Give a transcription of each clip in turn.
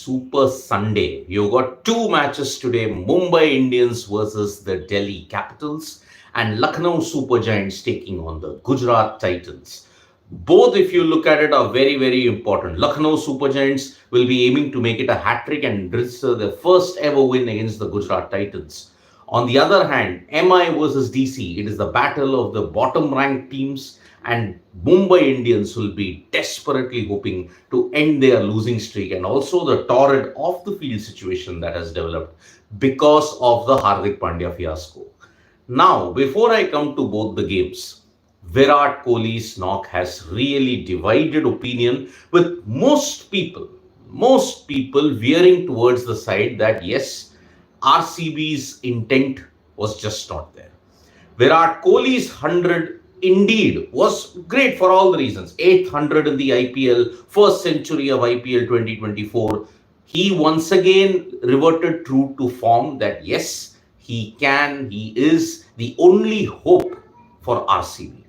Super Sunday. You've got two matches today, Mumbai Indians versus the Delhi Capitals and Lucknow Super Giants taking on the Gujarat Titans. Both, if you look at it, are very, very important. Lucknow Super Giants will be aiming to make it a hat-trick and register their first ever win against the Gujarat Titans. On the other hand, MI versus DC, it is the battle of the bottom-ranked teams, and Mumbai Indians will be desperately hoping to end their losing streak and also the torrid off-the-field situation that has developed because of the Hardik Pandya fiasco. Now, before I come to both the games, Virat Kohli's knock has really divided opinion with most people veering towards the side that yes, RCB's intent was just not there. Virat Kohli's 100 indeed was great for all the reasons. 800 in the IPL, first century of IPL 2024. He once again reverted true to form that yes, he is the only hope for RCB.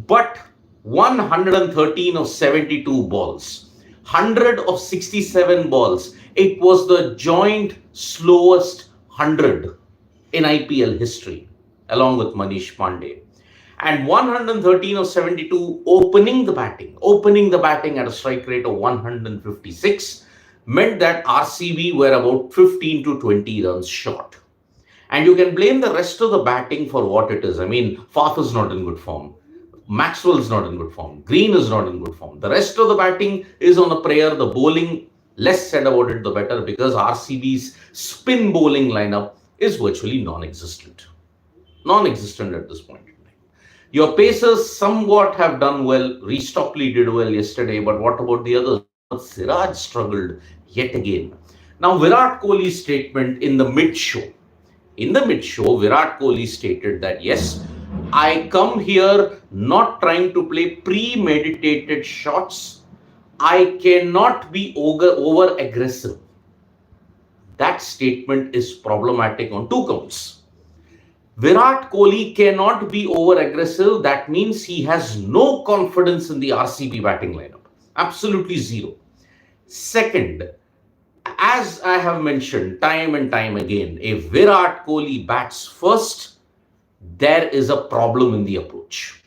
But 113 of 72 balls, 100 of 67 balls, it was the joint slowest 100 in IPL history, along with Manish Pandey. And 113 of 72 opening the batting at a strike rate of 156 meant that RCB were about 15 to 20 runs short. And you can blame the rest of the batting for what it is. I mean, Faf is not in good form. Maxwell's not in good form. Green is not in good form. The rest of the batting is on a prayer. The bowling, less said about it, the better, because RCB's spin bowling lineup is virtually non-existent. Non-existent at this point. Your pacers somewhat have done well. Reece Stockley did well yesterday, but what about the others? Siraj struggled yet again. Now, Virat Kohli's statement in the mid-show, Virat Kohli stated that yes, I come here not trying to play premeditated shots. I cannot be over aggressive. That statement is problematic on two counts. Virat Kohli cannot be over aggressive. That means he has no confidence in the RCB batting lineup. Absolutely zero. Second, as I have mentioned time and time again, if Virat Kohli bats first, there is a problem in the approach.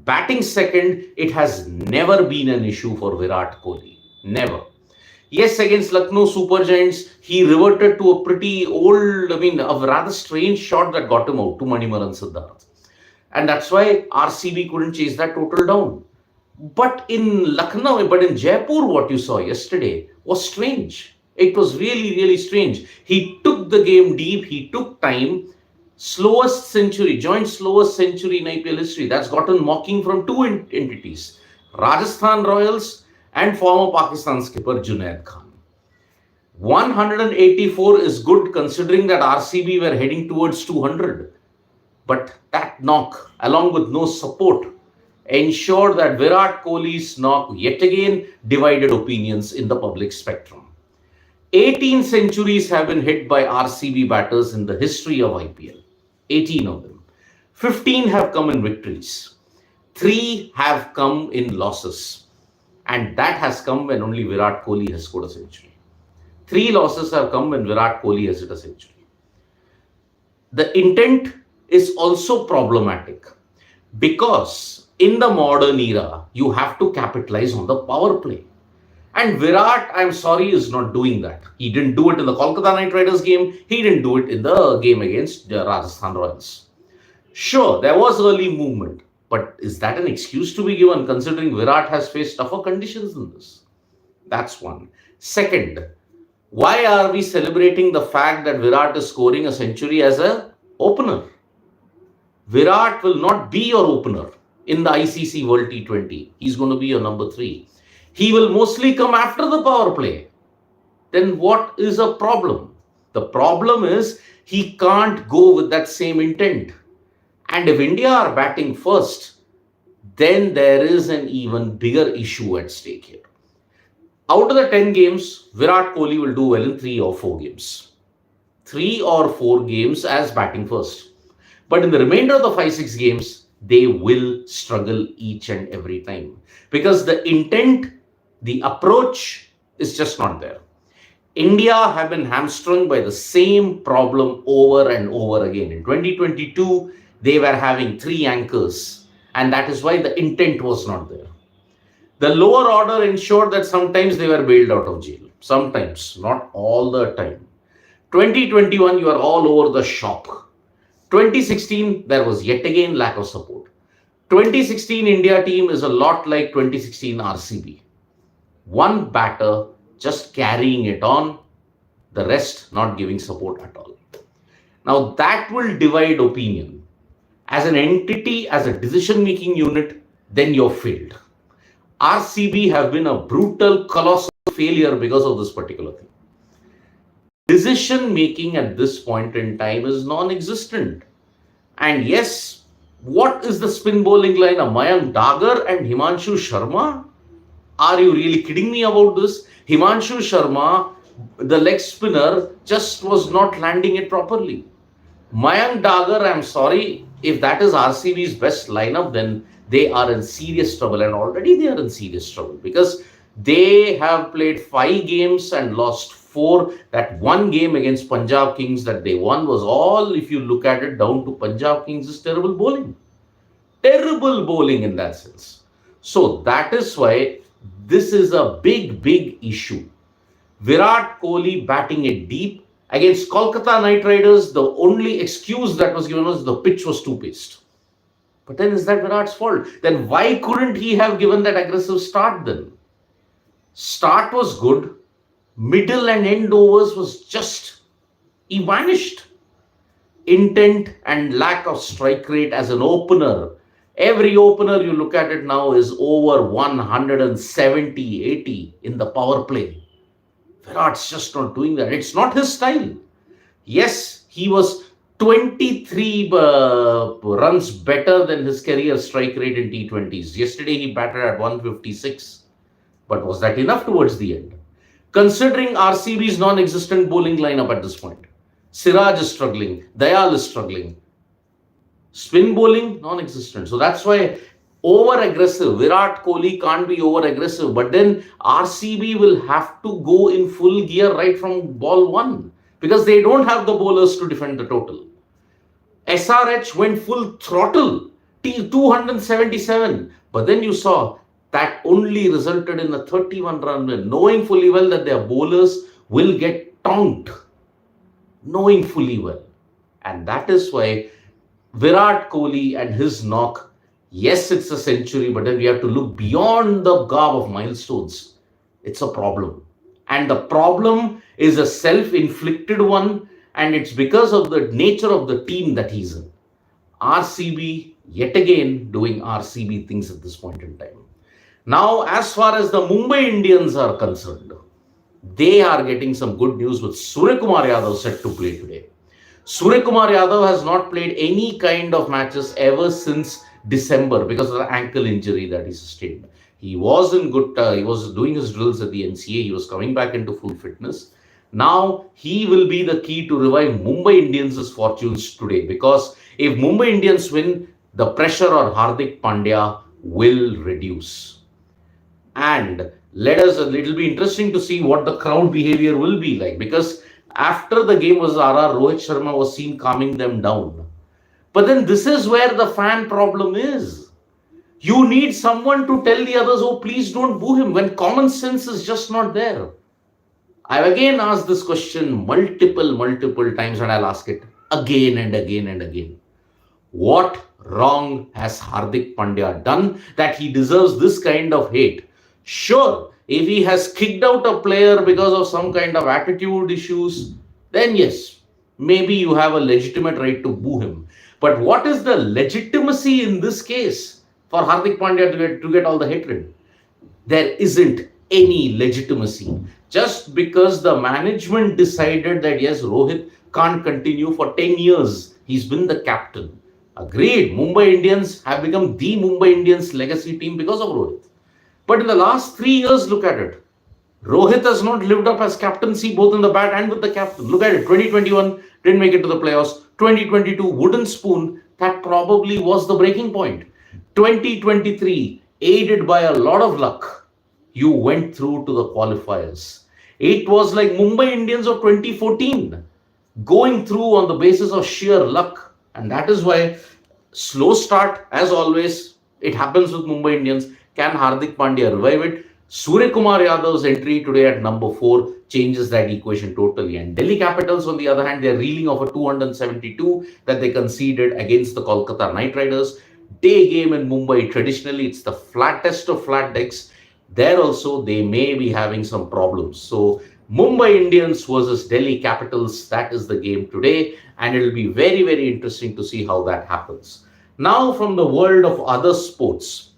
Batting second, it has never been an issue for Virat Kohli. Never. Yes, against Lucknow Super Giants, he reverted to a pretty old, a rather strange shot that got him out to Manimaran Siddharth. And that's why RCB couldn't chase that total down. But in Jaipur, what you saw yesterday was strange. It was really, really strange. He took the game deep. He took time. Joint slowest century in IPL history. That's gotten mocking from two entities. Rajasthan Royals and former Pakistan skipper Junaid Khan. 184 is good considering that RCB were heading towards 200. But that knock, along with no support, ensured that Virat Kohli's knock yet again divided opinions in the public spectrum. 18 centuries have been hit by RCB batters in the history of IPL. 18 of them. 15 have come in victories. 3 have come in losses. And that has come when only Virat Kohli has scored a century. 3 losses have come when Virat Kohli has hit a century. The intent is also problematic because in the modern era, you have to capitalize on the power play. And Virat, I'm sorry, is not doing that. He didn't do it in the Kolkata Knight Riders game. He didn't do it in the game against the Rajasthan Royals. Sure, there was early movement. But is that an excuse to be given considering Virat has faced tougher conditions than this? That's one. Second, why are we celebrating the fact that Virat is scoring a century as an opener? Virat will not be your opener in the ICC World T20. He's going to be your number 3. He will mostly come after the power play. Then what is a problem? The problem is he can't go with that same intent. And if India are batting first, then there is an even bigger issue at stake here. Out of the 10 games, Virat Kohli will do well in 3 or 4 games. 3 or 4 games as batting first. But in the remainder of the 5-6 games, they will struggle each and every time. Because the intent, the approach is just not there. India have been hamstrung by the same problem over and over again. In 2022, they were having three anchors, and that is why the intent was not there. The lower order ensured that sometimes they were bailed out of jail. Sometimes, not all the time. 2021, you are all over the shop. 2016, there was yet again lack of support. 2016 India team is a lot like 2016 RCB. One batter just carrying it on, the rest not giving support at all. Now that will divide opinion. As an entity, as a decision making unit, then you're failed. RCB have been a brutal, colossal failure because of this particular thing. Decision making at this point in time is non existent. And yes, what is the spin bowling line of Mayank Dagar and Himanshu Sharma? Are you really kidding me about this? Himanshu Sharma, the leg spinner, just was not landing it properly. Mayank Dagar, I'm sorry, if that is RCB's best lineup, then they are in serious trouble. And already they are in serious trouble because they have played 5 games and lost 4. That one game against Punjab Kings that they won was all, if you look at it, down to Punjab Kings' terrible bowling. Terrible bowling in that sense. So that is why this is a big, big issue. Virat Kohli batting it deep. Against Kolkata Knight Riders, the only excuse that was given was the pitch was too paced. But then is that Virat's fault? Then why couldn't he have given that aggressive start then? Start was good. Middle and end overs was just, he vanished. Intent and lack of strike rate as an opener. Every opener you look at it now is over 170, 80 in the power play. Virat's just not doing that. It's not his style. Yes, he was 23 runs better than his career strike rate in T20s. Yesterday he batted at 156. But was that enough towards the end? Considering RCB's non-existent bowling lineup at this point. Siraj is struggling. Dayal is struggling. Spin bowling, non-existent. So that's why over-aggressive. Virat Kohli can't be over-aggressive. But then RCB will have to go in full gear right from ball 1. Because they don't have the bowlers to defend the total. SRH went full throttle. 277. But then you saw that only resulted in a 31-run win. Knowing fully well that their bowlers will get tonked. Knowing fully well. And that is why Virat Kohli and his knock, yes, it's a century, but then we have to look beyond the garb of milestones. It's a problem. And the problem is a self-inflicted one, and it's because of the nature of the team that he's in. RCB, yet again, doing RCB things at this point in time. Now, as far as the Mumbai Indians are concerned, they are getting some good news with Suryakumar Yadav set to play today. Suryakumar Yadav has not played any kind of matches ever since December because of the ankle injury that he sustained. He was in good, he was doing his drills at the NCA. He was coming back into full fitness. Now, he will be the key to revive Mumbai Indians' fortunes today because if Mumbai Indians win, the pressure on Hardik Pandya will reduce. And it'll be interesting to see what the crowd behavior will be like because after the game was RR, Rohit Sharma was seen calming them down. But then this is where the fan problem is. You need someone to tell the others, oh, please don't boo him when common sense is just not there. I've again asked this question multiple times and I'll ask it again and again and again. What wrong has Hardik Pandya done that he deserves this kind of hate? Sure, if he has kicked out a player because of some kind of attitude issues, then yes, maybe you have a legitimate right to boo him. But what is the legitimacy in this case for Hardik Pandya to get all the hatred? There isn't any legitimacy. Just because the management decided that yes, Rohit can't continue for 10 years. He's been the captain. Agreed, Mumbai Indians have become the Mumbai Indians legacy team because of Rohit. But in the last 3 years, look at it. Rohit has not lived up as captaincy both in the bat and with the captain. Look at it. 2021 didn't make it to the playoffs. 2022 wooden spoon. That probably was the breaking point. 2023 aided by a lot of luck. You went through to the qualifiers. It was like Mumbai Indians of 2014 going through on the basis of sheer luck. And that is why slow start, as always, it happens with Mumbai Indians. Can Hardik Pandya revive it? Surya Kumar Yadav's entry today at number 4 changes that equation totally. And Delhi Capitals, on the other hand, they're reeling off a 272 that they conceded against the Kolkata Knight Riders. Day game in Mumbai, traditionally, it's the flattest of flat decks. There also, they may be having some problems. So, Mumbai Indians versus Delhi Capitals, that is the game today, and it will be very, very interesting to see how that happens. Now, from the world of other sports,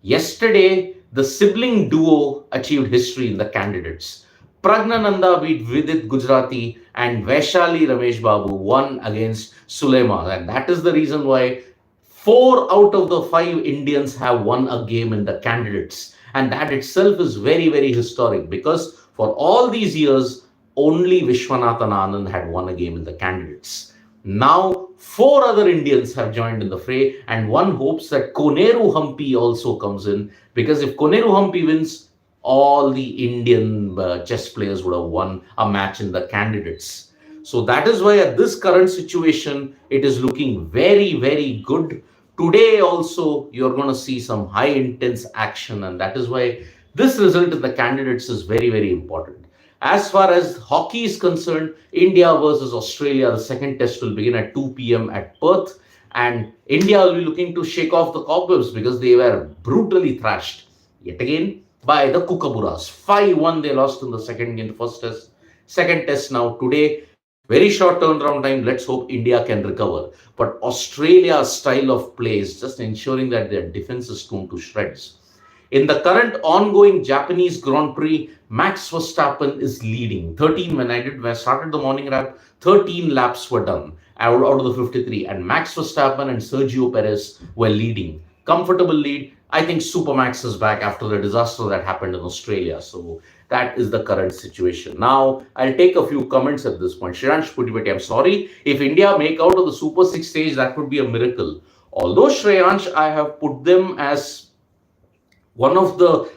yesterday the sibling duo achieved history in the candidates. Pragnananda beat Vidit Gujarati and Vaishali Ramesh Babu won against Sulema, and that is the reason why 4 out of the 5 Indians have won a game in the candidates. And that itself is very, very historic because for all these years, only Vishwanathan Anand had won a game in the candidates. Now, 4 other Indians have joined in the fray, and one hopes that Koneru Hampi also comes in because if Koneru Hampi wins, all the Indian chess players would have won a match in the candidates. So that is why at this current situation, it is looking very, very good. Today also, you're going to see some high intense action, and that is why this result in the candidates is very, very important. As far as hockey is concerned, India versus Australia, the second test will begin at 2 p.m. at Perth, and India will be looking to shake off the cobwebs because they were brutally thrashed yet again by the Kookaburras. 5-1 they lost in the second game, first test, second test now today. Very short turnaround time. Let's hope India can recover. But Australia's style of play is just ensuring that their defense is torn to shreds. In the current ongoing Japanese Grand Prix, Max Verstappen is leading. 13, when I started the morning wrap, 13 laps were done out of the 53. And Max Verstappen and Sergio Perez were leading. Comfortable lead. I think Supermax is back after the disaster that happened in Australia. So that is the current situation. Now, I'll take a few comments at this point. Shreyansh Pudipati, I'm sorry. If India make out of the Super 6 stage, that would be a miracle. Although, Shreyansh, I have put them as one of the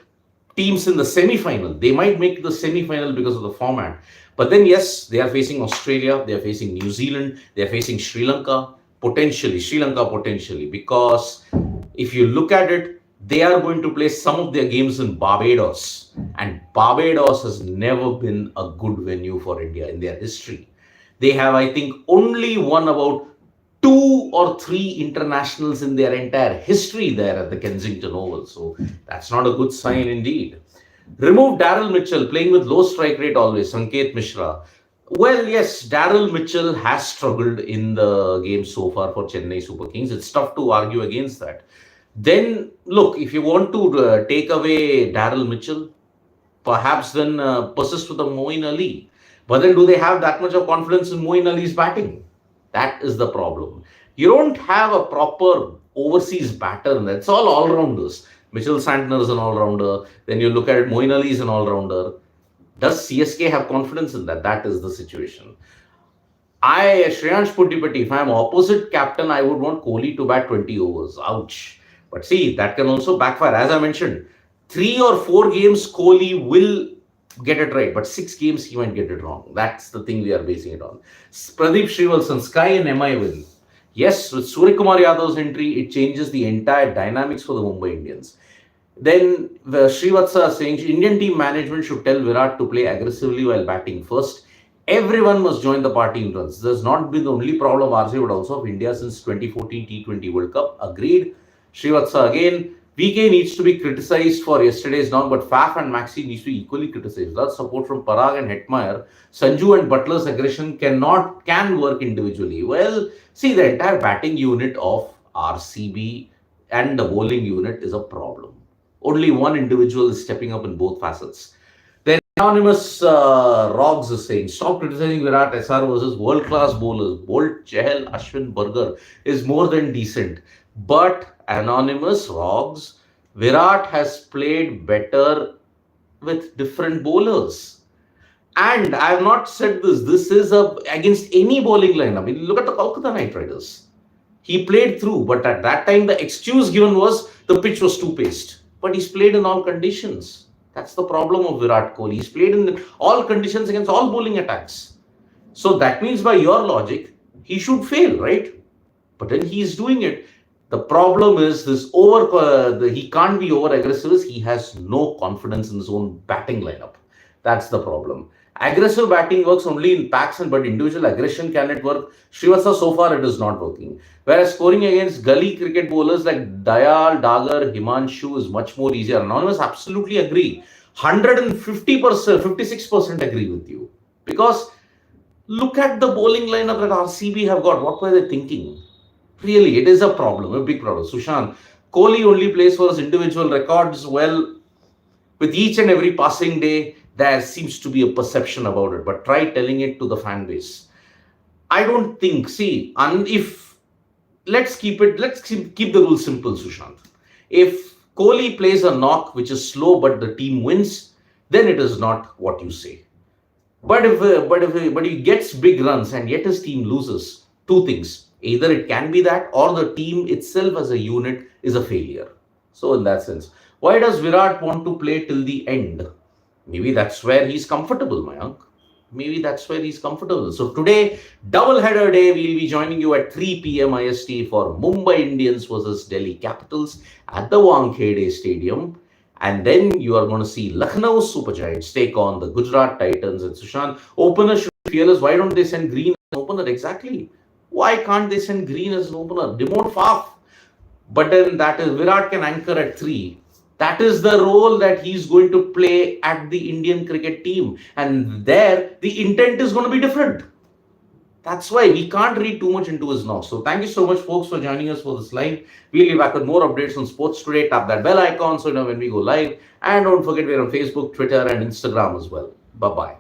teams in the semi-final. They might make the semi-final because of the format. But then, yes, they are facing Australia. They are facing New Zealand. They are facing Sri Lanka. Potentially. Because if you look at it, they are going to play some of their games in Barbados. And Barbados has never been a good venue for India in their history. They have, I think, only won about 2 or 3 internationals in their entire history there at the Kensington Oval. So that's not a good sign indeed. Remove Daryl Mitchell, playing with low strike rate always, Sanket Mishra. Well, yes, Daryl Mitchell has struggled in the game so far for Chennai Super Kings. It's tough to argue against that. Then, look, if you want to take away Daryl Mitchell, perhaps then persist with the Moeen Ali. But then do they have that much of confidence in Moeen Ali's batting? That is the problem. You don't have a proper overseas batter. That's all-rounders. Mitchell Santner is an all-rounder. Then you look at it, Moeen Ali is an all-rounder. Does CSK have confidence in that? That is the situation. Shreyansh Pudipati, if I'm opposite captain, I would want Kohli to bat 20 overs. Ouch. But see, that can also backfire. As I mentioned, 3 or 4 games, Kohli will get it right. But 6 games, he might get it wrong. That's the thing we are basing it on. Pradeep Srivalsan, Sky and MI win. Yes, with Surya Kumar Yadav's entry, it changes the entire dynamics for the Mumbai Indians. Then Srivatsa saying Indian team management should tell Virat to play aggressively while batting first. Everyone must join the party in runs. There's not been the only problem RJ but also of India since 2014 T20 World Cup. Agreed. Srivatsa again. VK needs to be criticized for yesterday's knock, but Faf and Maxi needs to be equally criticized. Without support from Parag and Hetmeyer, Sanju and Butler's aggression can work individually. Well, see, the entire batting unit of RCB and the bowling unit is a problem. Only one individual is stepping up in both facets. The anonymous Rogs is saying, stop criticizing Virat SR versus world-class bowlers. Bolt, Chahal, Ashwin, Burger is more than decent. But anonymous Rogs, Virat has played better with different bowlers. And I have not said this. This is against any bowling lineup. I mean, look at the Kolkata Knight Riders. He played through, but at that time the excuse given was the pitch was too paced. But he's played in all conditions. That's the problem of Virat Kohli. He's played in all conditions against all bowling attacks. So that means by your logic, he should fail, right? But then he's doing it. The problem is this he can't be over aggressive. He has no confidence in his own batting lineup. That's the problem. Aggressive batting works only in packs, but individual aggression can it work? Srivastava, so far it is not working. Whereas scoring against gully cricket bowlers like Dayal, Dagar, Himanshu is much more easier. Anonymous, absolutely agree. 150%, 56% agree with you. Because look at the bowling lineup that RCB have got. What were they thinking? Really, it is a problem, a big problem. Sushant, Kohli only plays for his individual records. Well, with each and every passing day, there seems to be a perception about it. But try telling it to the fan base. I don't think, see, and if let's keep the rules simple, Sushant. If Kohli plays a knock which is slow but the team wins, then it is not what you say. But if he gets big runs and yet his team loses, two things. Either it can be that or the team itself as a unit is a failure. So in that sense, why does Virat want to play till the end? Maybe that's where he's comfortable, Mayank. Maybe that's where he's comfortable. So today, double header day, we'll be joining you at 3 p.m. IST for Mumbai Indians versus Delhi Capitals at the Wankhede Stadium. And then you are going to see Lucknow Super Giants take on the Gujarat Titans. And Sushant, opener should be fearless. Why don't they send Green as an opener? Exactly. Why can't they send Green as an opener? Demote Faf. But then that is Virat can anchor at 3. That is the role that he's going to play at the Indian cricket team. And there, the intent is going to be different. That's why we can't read too much into his knock. So thank you so much, folks, for joining us for this live. We'll be back with more updates on sports today. Tap that bell icon so you know when we go live. And don't forget, we're on Facebook, Twitter, and Instagram as well. Bye-bye.